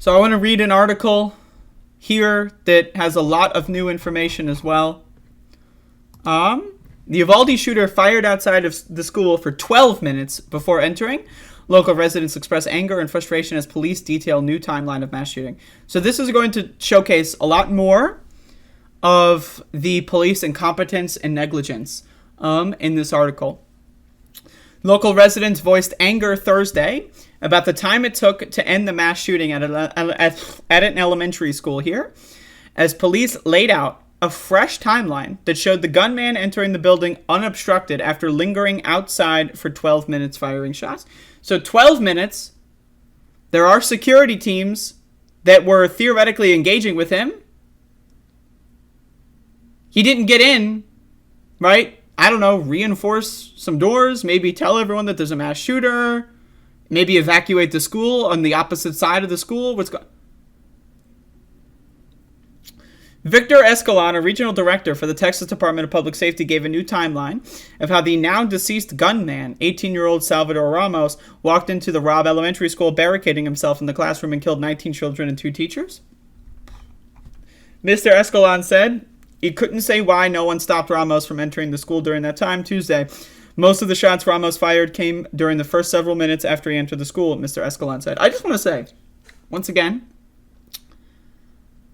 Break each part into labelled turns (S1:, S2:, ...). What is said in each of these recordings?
S1: So I want to read an article here that has a lot of new information as well. The Uvalde shooter fired outside of the school for 12 minutes before entering. Local residents express anger and frustration as police detail new timeline of mass shooting. So this is going to showcase a lot more of the police incompetence and negligence in this article. Local residents voiced anger Thursday about the time it took to end the mass shooting at an elementary school here, as police laid out a fresh timeline that showed the gunman entering the building unobstructed after lingering outside for 12 minutes firing shots. So 12 minutes, there are security teams that were theoretically engaging with him. He didn't get in, right? I don't know, reinforce some doors, maybe tell everyone that there's a mass shooter, maybe evacuate the school on the opposite side of the school. Victor Escalante, a regional director for the Texas Department of Public Safety, gave a new timeline of how the now deceased gunman, 18-year-old Salvador Ramos, walked into the Robb Elementary School, barricading himself in the classroom and killed 19 children and 2 teachers. Mr. Escalante said he couldn't say why no one stopped Ramos from entering the school during that time Tuesday. Most of the shots Ramos fired came during the first several minutes after he entered the school, Mr. Escalante said. I just want to say, once again,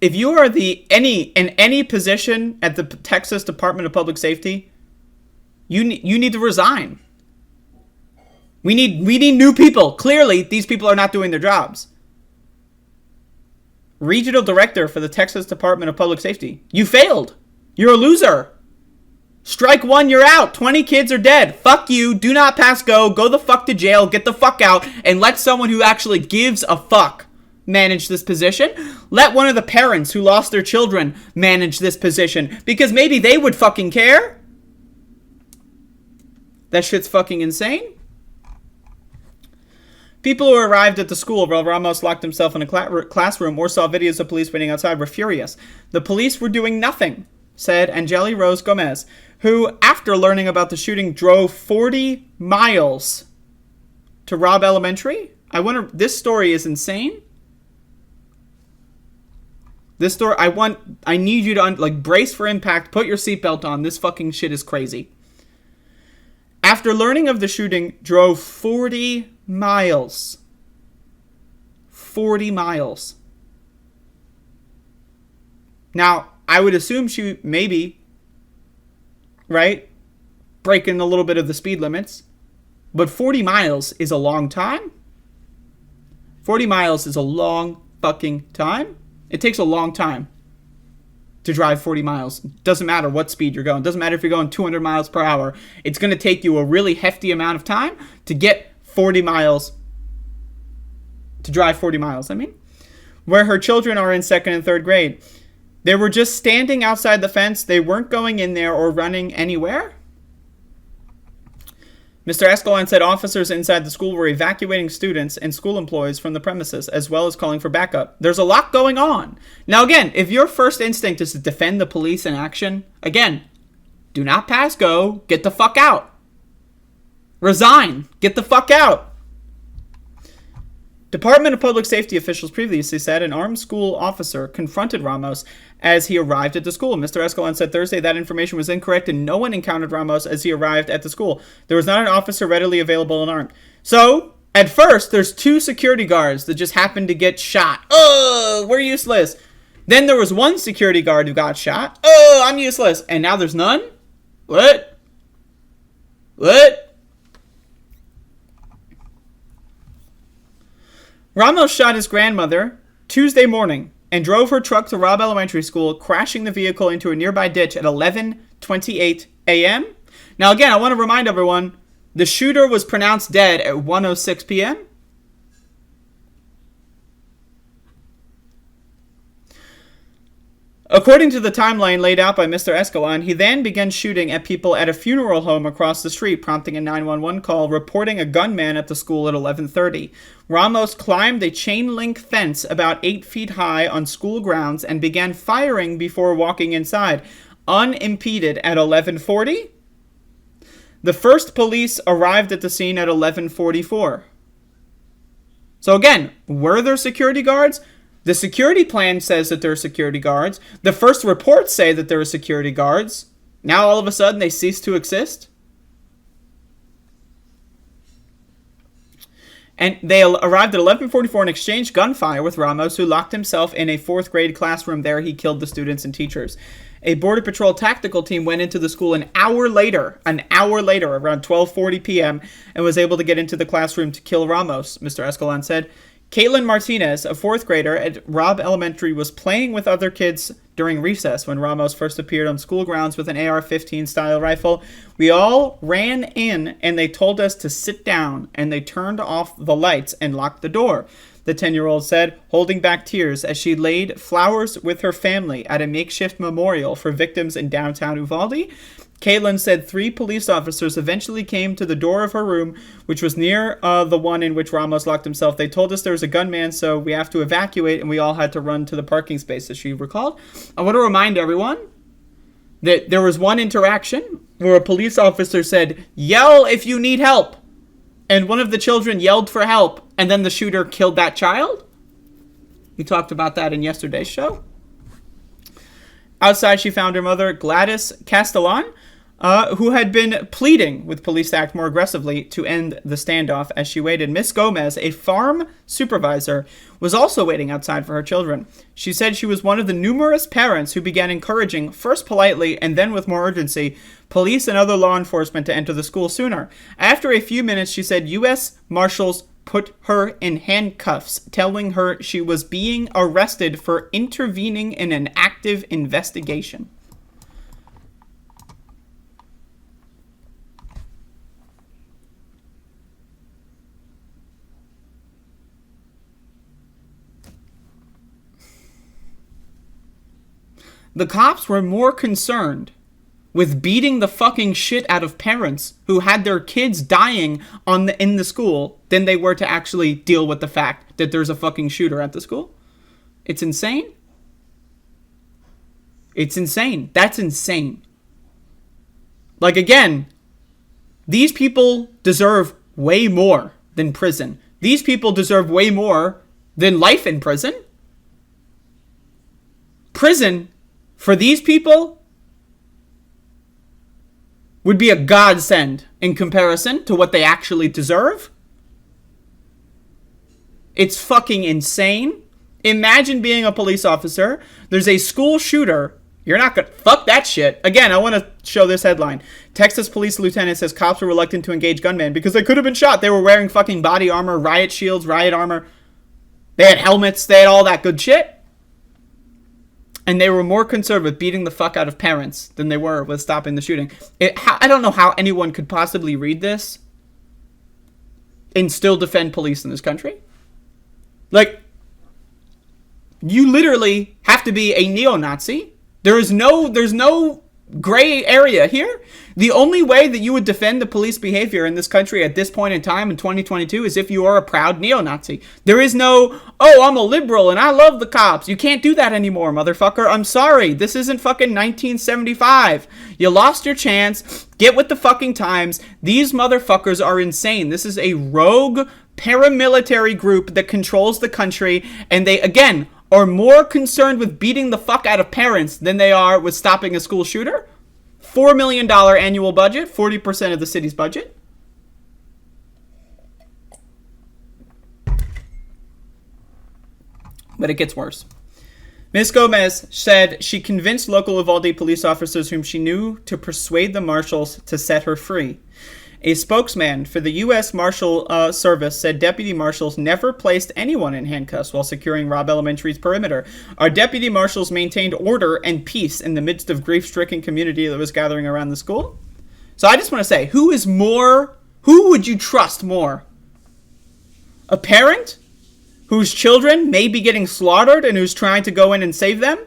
S1: if you are in any position at the Texas Department of Public Safety, you need to resign. We need new people. Clearly, these people are not doing their jobs. Regional Director for the Texas Department of Public Safety. You failed. You're a loser. Strike one, you're out. 20 kids are dead. Fuck you. Do not pass go. Go the fuck to jail. Get the fuck out. And let someone who actually gives a fuck manage this position. Let one of the parents who lost their children manage this position. Because maybe they would fucking care. That shit's fucking insane. People who arrived at the school while Ramos locked himself in a classroom or saw videos of police waiting outside were furious. The police were doing nothing, said Angeli Rose Gomez, who, after learning about the shooting, drove 40 miles to Robb Elementary. This story is insane. This story, I need you to, brace for impact, put your seatbelt on. This fucking shit is crazy. After learning of the shooting, drove 40 miles. 40 miles. Now, I would assume she maybe, right, breaking a little bit of the speed limits. But 40 miles is a long time. 40 miles is a long fucking time. It takes a long time to drive 40 miles. Doesn't matter what speed you're going. Doesn't matter if you're going 200 miles per hour. It's going to take you a really hefty amount of time to get 40 miles, to drive 40 miles, where her children are in 2nd and 3rd grade. They were just standing outside the fence. They weren't going in there or running anywhere. Mr. Escalante said officers inside the school were evacuating students and school employees from the premises, as well as calling for backup. There's a lot going on. Now, again, if your first instinct is to defend the police in action, again, do not pass go. Get the fuck out. Resign. Get the fuck out. Department of Public Safety officials previously said an armed school officer confronted Ramos as he arrived at the school. Mr. Escalante said Thursday that information was incorrect and no one encountered Ramos as he arrived at the school. There was not an officer readily available and armed. So, at first, there's 2 security guards that just happened to get shot. Oh, we're useless. Then there was 1 security guard who got shot. Oh, I'm useless. And now there's none? What? Ramos shot his grandmother Tuesday morning and drove her truck to Robb Elementary School, crashing the vehicle into a nearby ditch at 11:28 a.m. Now, again, I want to remind everyone, the shooter was pronounced dead at 1:06 p.m. According to the timeline laid out by Mr. Escalante, he then began shooting at people at a funeral home across the street, prompting a 911 call reporting a gunman at the school at 11:30. Ramos climbed a chain-link fence about 8 feet high on school grounds and began firing before walking inside, unimpeded at 11:40. The first police arrived at the scene at 11:44. So again, were there security guards? The security plan says that there are security guards. The first reports say that there are security guards. Now all of a sudden they cease to exist. And they arrived at 11:44 and exchanged gunfire with Ramos, who locked himself in a 4th grade classroom. There he killed the students and teachers. A Border Patrol tactical team went into the school an hour later, around 12:40 p.m., and was able to get into the classroom to kill Ramos, Mr. Escalante said. Caitlin Martinez, a 4th grader at Robb Elementary, was playing with other kids during recess when Ramos first appeared on school grounds with an AR-15 style rifle. We all ran in and they told us to sit down, and they turned off the lights and locked the door, the 10-year-old said, holding back tears as she laid flowers with her family at a makeshift memorial for victims in downtown Uvalde. Caitlin said 3 police officers eventually came to the door of her room, which was near the one in which Ramos locked himself. They told us there was a gunman, so we have to evacuate, and we all had to run to the parking space, as she recalled. I want to remind everyone that there was one interaction where a police officer said, "Yell if you need help." And one of the children yelled for help, and then the shooter killed that child. We talked about that in yesterday's show. Outside, she found her mother, Gladys Castellan, who had been pleading with police to act more aggressively to end the standoff as she waited. Miss Gomez, a farm supervisor, was also waiting outside for her children. She said she was one of the numerous parents who began encouraging, first politely and then with more urgency, police and other law enforcement to enter the school sooner. After a few minutes, she said U.S. Marshals put her in handcuffs, telling her she was being arrested for intervening in an active investigation. The cops were more concerned with beating the fucking shit out of parents who had their kids dying in the school than they were to actually deal with the fact that there's a fucking shooter at the school. It's insane. It's insane. That's insane. Like, again, these people deserve way more than prison. These people deserve way more than life in prison. Prison, for these people, would be a godsend in comparison to what they actually deserve. It's fucking insane. Imagine being a police officer. There's a school shooter. You're not gonna... Fuck that shit. Again, I want to show this headline. Texas police lieutenant says cops were reluctant to engage gunmen because they could have been shot. They were wearing fucking body armor, riot shields, riot armor. They had helmets. They had all that good shit. And they were more concerned with beating the fuck out of parents than they were with stopping the shooting. I don't know how anyone could possibly read this and still defend police in this country. Like, you literally have to be a neo-Nazi. There's no gray area here. The only way that you would defend the police behavior in this country at this point in time in 2022 is if you are a proud neo-Nazi. There is no, oh, I'm a liberal and I love the cops. You can't do that anymore, motherfucker. I'm sorry. This isn't fucking 1975. You lost your chance. Get with the fucking times. These motherfuckers are insane. This is a rogue paramilitary group that controls the country, and they, again, are more concerned with beating the fuck out of parents than they are with stopping a school shooter. $4 million annual budget, 40% of the city's budget. But it gets worse. Ms. Gomez said she convinced local Uvalde police officers whom she knew to persuade the marshals to set her free. A spokesman for the U.S. Marshal Service said deputy marshals never placed anyone in handcuffs while securing Robb Elementary's perimeter. Our deputy marshals maintained order and peace in the midst of grief-stricken community that was gathering around the school. So I just want to say, who would you trust more? A parent whose children may be getting slaughtered and who's trying to go in and save them?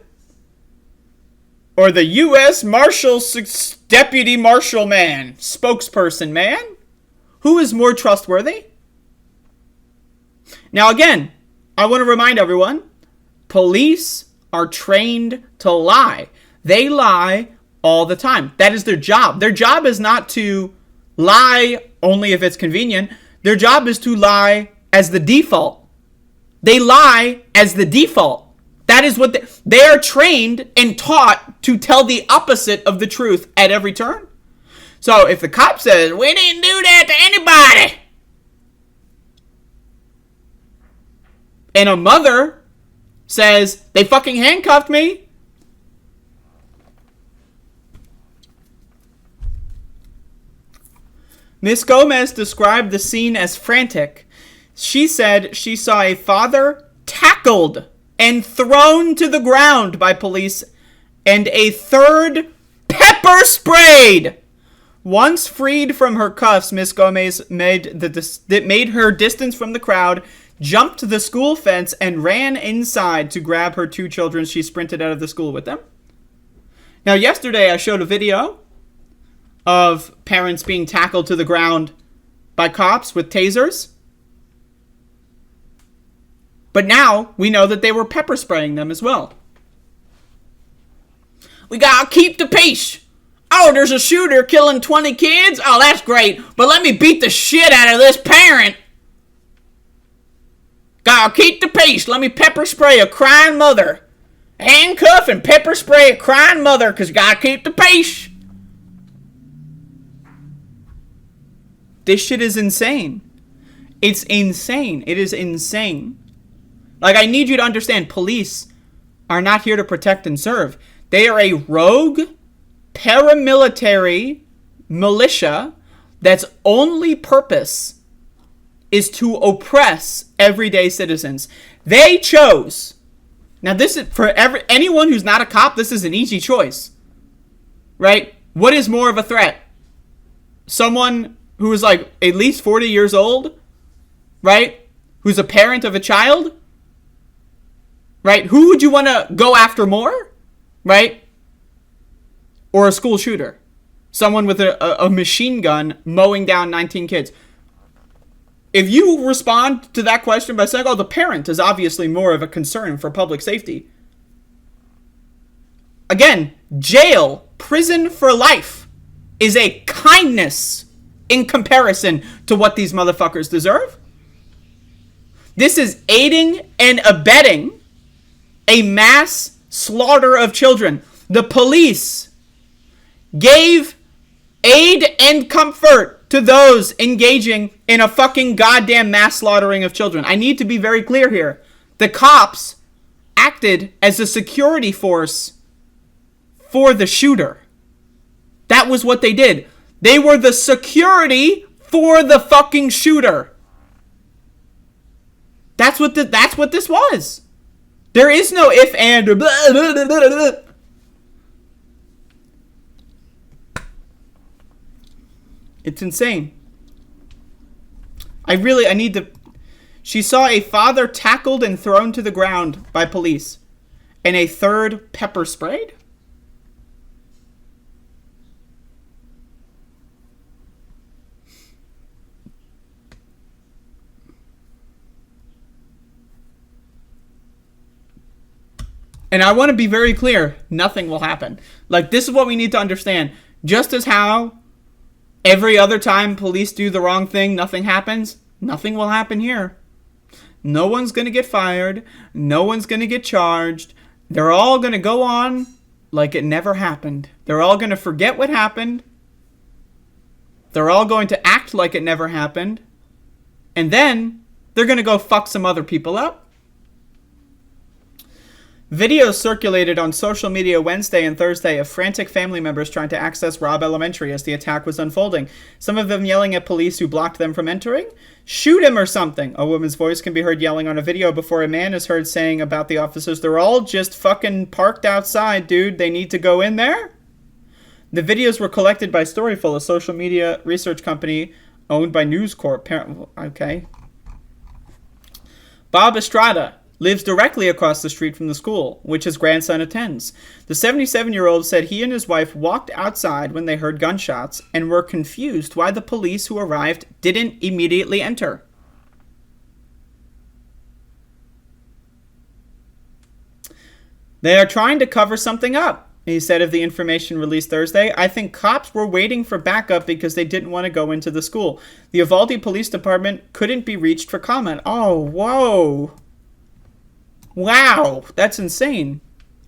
S1: Or the U.S. Marshals Deputy Marshal man, spokesperson man? Who is more trustworthy? Now again, I want to remind everyone, police are trained to lie. They lie all the time. That is their job. Their job is not to lie only if it's convenient. Their job is to lie as the default. They lie as the default. That is what they are trained and taught to tell the opposite of the truth at every turn. So if the cop says, we didn't do that to anybody, and a mother says, they fucking handcuffed me, Miss Gomez described the scene as frantic. She said she saw a father tackled and thrown to the ground by police and a third pepper sprayed. Once freed from her cuffs, Miss Gomez made her distance from the crowd, jumped the school fence, and ran inside to grab her 2 children. She sprinted out of the school with them. Now, yesterday I showed a video of parents being tackled to the ground by cops with tasers. But now we know that they were pepper spraying them as well. We gotta keep the peace. Oh, there's a shooter killing 20 kids? Oh, that's great. But let me beat the shit out of this parent. Gotta keep the peace. Let me pepper spray a crying mother. Handcuff and pepper spray a crying mother because you gotta keep the peace. This shit is insane. It's insane. It is insane. Like, I need you to understand, police are not here to protect and serve. They are a rogue, paramilitary militia that's only purpose is to oppress everyday citizens. They chose. Now, this is for anyone who's not a cop, this is an easy choice. Right? What is more of a threat? Someone who is like at least 40 years old, right? Who's a parent of a child, right? Who would you want to go after more, right? Or a school shooter, someone with a machine gun mowing down 19 kids. If you respond to that question by saying, oh, the parent is obviously more of a concern for public safety. Again, jail, prison for life is a kindness in comparison to what these motherfuckers deserve. This is aiding and abetting a mass slaughter of children. The police gave aid and comfort to those engaging in a fucking goddamn mass slaughtering of children. I need to be very clear here. The cops acted as a security force for the shooter. That was what they did. They were the security for the fucking shooter. That's what this was. There is no if and or blah, blah, blah, blah, blah. It's insane. I need to... She saw a father tackled and thrown to the ground by police and a third pepper sprayed? And I want to be very clear, nothing will happen. Like, this is what we need to understand. Just as how every other time police do the wrong thing, nothing happens, nothing will happen here. No one's going to get fired. No one's going to get charged. They're all going to go on like it never happened. They're all going to forget what happened. They're all going to act like it never happened. And then they're going to go fuck some other people up. Videos circulated on social media Wednesday and Thursday of frantic family members trying to access Robb Elementary as the attack was unfolding. Some of them yelling at police who blocked them from entering. Shoot him or something. A woman's voice can be heard yelling on a video before a man is heard saying about the officers, they're all just fucking parked outside, dude. They need to go in there? The videos were collected by Storyful, a social media research company owned by News Corp. Okay. Bob Estrada lives directly across the street from the school, which his grandson attends. The 77-year-old said he and his wife walked outside when they heard gunshots and were confused why the police who arrived didn't immediately enter. They are trying to cover something up, he said of the information released Thursday. I think cops were waiting for backup because they didn't want to go into the school. The Uvalde Police Department couldn't be reached for comment. Oh, whoa. Wow, that's insane.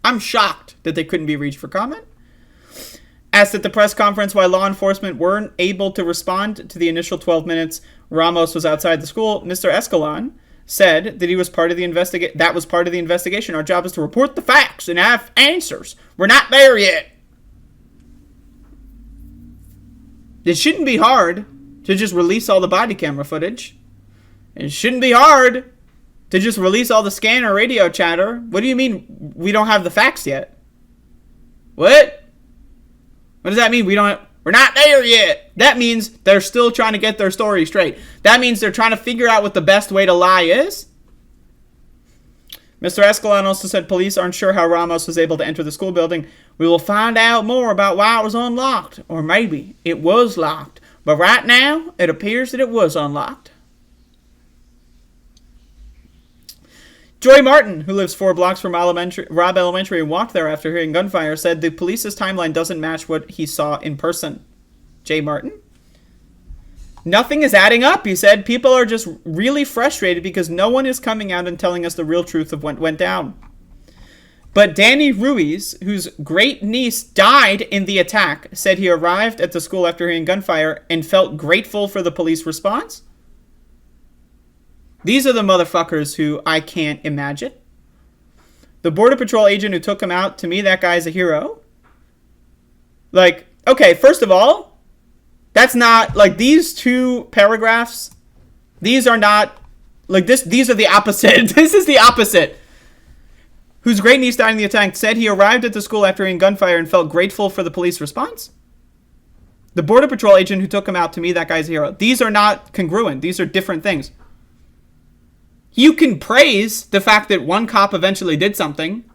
S1: I'm shocked that they couldn't be reached for comment. Asked at the press conference why law enforcement weren't able to respond to the initial 12 minutes Ramos was outside the school, Mr. Escalante said that he was part of the investigation. Our job is to report the facts and have answers. We're not there yet. It shouldn't be hard to just release all the body camera footage. It shouldn't be hard to just release all the scanner radio chatter. What do you mean we don't have the facts yet? What? What does that mean? We're not there yet. That means they're still trying to get their story straight. That means they're trying to figure out what the best way to lie is. Mr. Escalante also said police aren't sure how Ramos was able to enter the school building. We will find out more about why it was unlocked. Or maybe it was locked. But right now, it appears that it was unlocked. Joy Martin, who lives 4 blocks from Robb Elementary and walked there after hearing gunfire, said the police's timeline doesn't match what he saw in person. Jay Martin? Nothing is adding up, he said. People are just really frustrated because no one is coming out and telling us the real truth of what went down. But Danny Ruiz, whose great niece died in the attack, said he arrived at the school after hearing gunfire and felt grateful for the police response. These are the motherfuckers who I can't imagine. The Border Patrol agent who took him out, to me, that guy's a hero. Like, okay, first of all, that's not, like, these 2 paragraphs, these are not, like, these are the opposite. This is the opposite. Whose great niece died in the attack said he arrived at the school after hearing gunfire and felt grateful for the police response. The Border Patrol agent who took him out, to me, that guy's a hero. These are not congruent. These are different things. You can praise the fact that one cop eventually did something.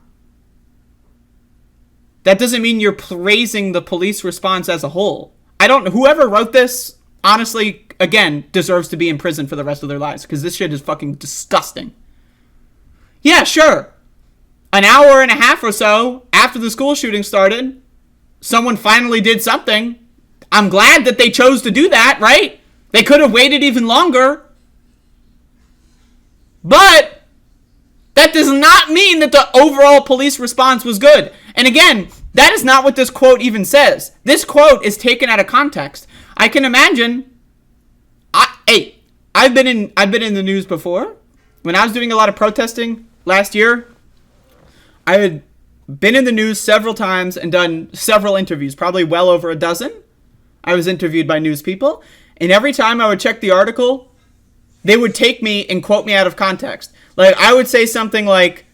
S1: That doesn't mean you're praising the police response as a whole. Whoever wrote this, honestly, again, deserves to be in prison for the rest of their lives, because this shit is fucking disgusting. Yeah, sure. An hour and a half or so after the school shooting started, someone finally did something. I'm glad that they chose to do that, right? They could have waited even longer. But that does not mean that the overall police response was good. And again, that is not what this quote even says. This quote is taken out of context. I can imagine. I've been in the news before. When I was doing a lot of protesting last year, I had been in the news several times and done several interviews, probably well over a dozen. I was interviewed by news people, and every time I would check the article, they would take me and quote me out of context. Like, I would say something like,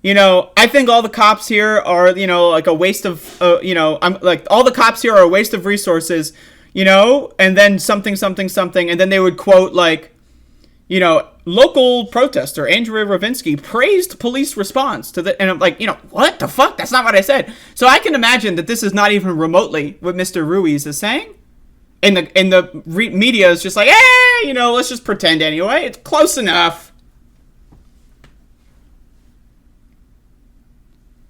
S1: I think all the cops here are, like a waste of, I'm like, all the cops here are a waste of resources, and then something, and then they would quote, like, local protester Andrea Rovenski praised police response to the, and I'm like, what the fuck? That's not what I said. So I can imagine that this is not even remotely what Mr. Ruiz is saying. And the media is just like, hey, let's just pretend anyway. It's close enough.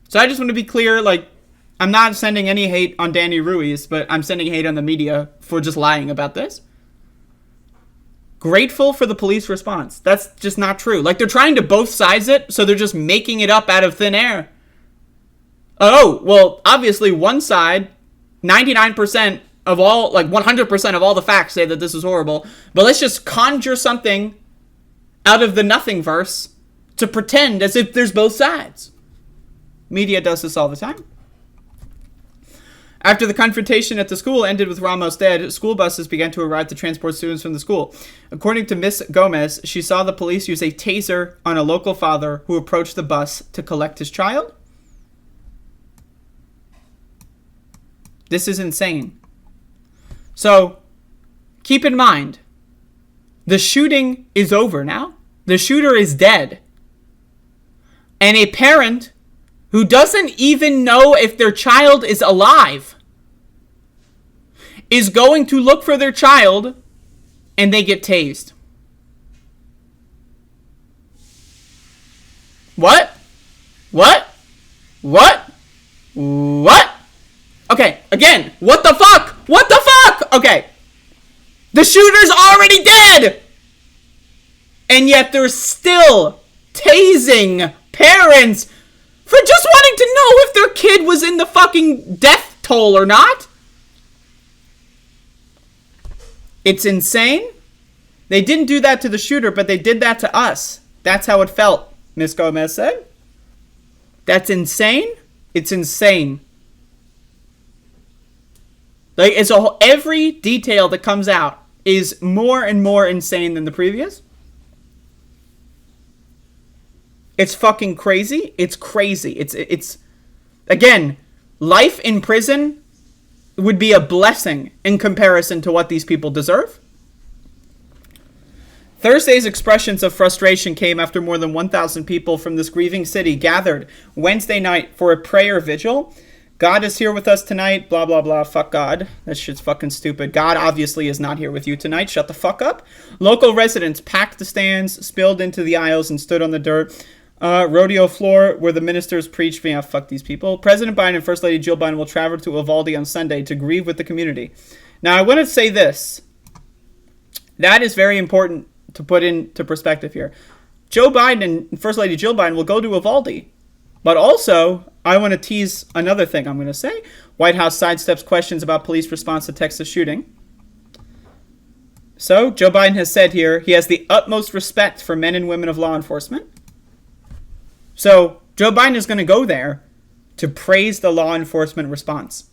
S1: So I just want to be clear, like, I'm not sending any hate on Danny Ruiz, but I'm sending hate on the media for just lying about this. Grateful for the police response. That's just not true. Like, they're trying to both sides it, so they're just making it up out of thin air. Oh, well, obviously one side, 99% of all, like 100% of all the facts say that this is horrible. But let's just conjure something out of the nothing verse to pretend as if there's both sides. Media does this all the time. After the confrontation at the school ended with Ramos dead, school buses began to arrive to transport students from the school. According to Miss Gomez, she saw the police use a taser on a local father who approached the bus to collect his child. This is insane. So, keep in mind, the shooting is over now. The shooter is dead. And a parent who doesn't even know if their child is alive is going to look for their child and they get tased. What? Okay, again, what the fuck? Okay, the shooter's already dead! And yet they're still tasing parents for just wanting to know if their kid was in the fucking death toll or not. It's insane. They didn't do that to the shooter, but they did that to us. That's how it felt, Miss Gomez said. That's insane. It's insane. Like, every detail that comes out is more and more insane than the previous. It's fucking crazy. It's crazy. It's again, life in prison would be a blessing in comparison to what these people deserve. Thursday's expressions of frustration came after more than 1,000 people from this grieving city gathered Wednesday night for a prayer vigil. God is here with us tonight, blah, blah, blah. Fuck God. That shit's fucking stupid. God obviously is not here with you tonight. Shut the fuck up. Local residents packed the stands, spilled into the aisles, and stood on the dirt. Rodeo floor where the ministers preached. Yeah, fuck these people. President Biden and First Lady Jill Biden will travel to Uvalde on Sunday to grieve with the community. Now, I want to say this. That is very important to put into perspective here. Joe Biden and First Lady Jill Biden will go to Uvalde. But also, I want to tease another thing I'm going to say. White House sidesteps questions about police response to Texas shooting. So, Joe Biden has said here he has the utmost respect for men and women of law enforcement. So, Joe Biden is going to go there to praise the law enforcement response.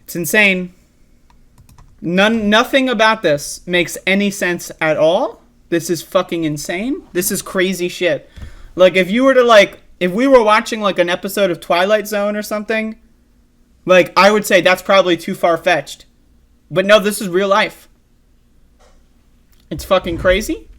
S1: It's insane. Nothing about this makes any sense at all. This is fucking insane. This is crazy shit. Like, if you were to, if we were watching, an episode of Twilight Zone or something, I would say that's probably too far-fetched. But no, this is real life. It's fucking crazy.